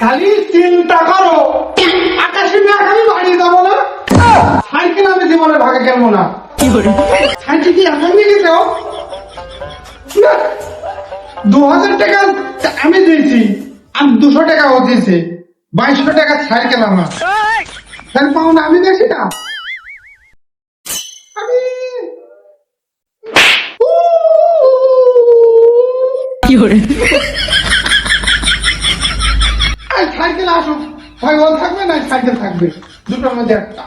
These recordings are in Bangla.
খালি চিন্তা করো, আকাশে মেঘ আমি বাড়ি যাবো না, সাইকেল আমি জীবনে ভাগে খেলবো না। সাইকেল কি এখন নিয়ে গেছে? 2000 টাকা আমি দিয়েছি, আর 200 টাকা ও দিয়েছে, 2200 টাকা সাইকেল আমার। তাহলে পাওনা আমি দেখি না। আমি সাইকেল আসুক, হয় ও থাকবে না সাইকেল থাকবে, দুটোর মধ্যে একটা।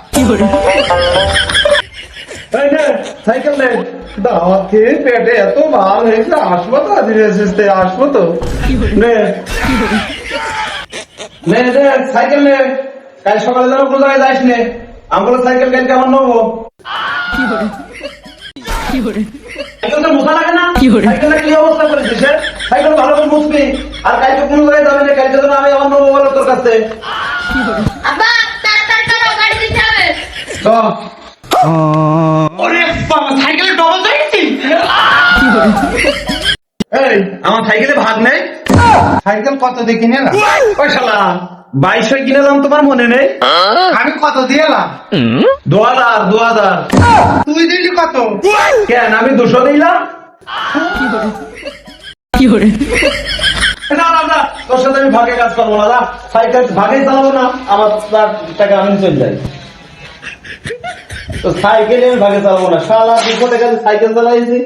সাইকেল নেই, দাওয়াত খেয়ে পেটে এত ভার হয়েছে, আসবো তো আজ আসবো তো। নে নে নে সাইকেল নে, কাল সকালে যেন কোনো জায়গায় যাইস নে, আমার সাইকেল কালকে আমার নেবো। সাইকেলটা মোছা লাগে না? সাইকেলটা কি অবস্থা করেছিস? সাইকেল ভালো করে মুছবি, আর কালকে কোনো জায়গায় যাবে না, কালকে যেন আমি আমার নেবো বলো তোর কাছে। ওরে বাবা, সাইকেলে ডবল যাইছি। এই আমার সাইকেলে ভাগ নেই? সাইকেল কত দিয়ে কিনে এলাম? ওই শালা 2200 কিনেলাম, তোমার মনে নেই? আমি কত দিয়ে এলাম? 2000। তুই দিলি কত? কেন আমি 200 দিলাম? না না না, তোর সাথে আমি ভাগে কাজ করবো না, সাইকেল ভাগে চালাবো না, আমার টাকা আমি চলে যাই। তো সাইকেলে আমি ভাগে চালাবো না, শালা 200 টাকা দিয়ে সাইকেল চালাইছি।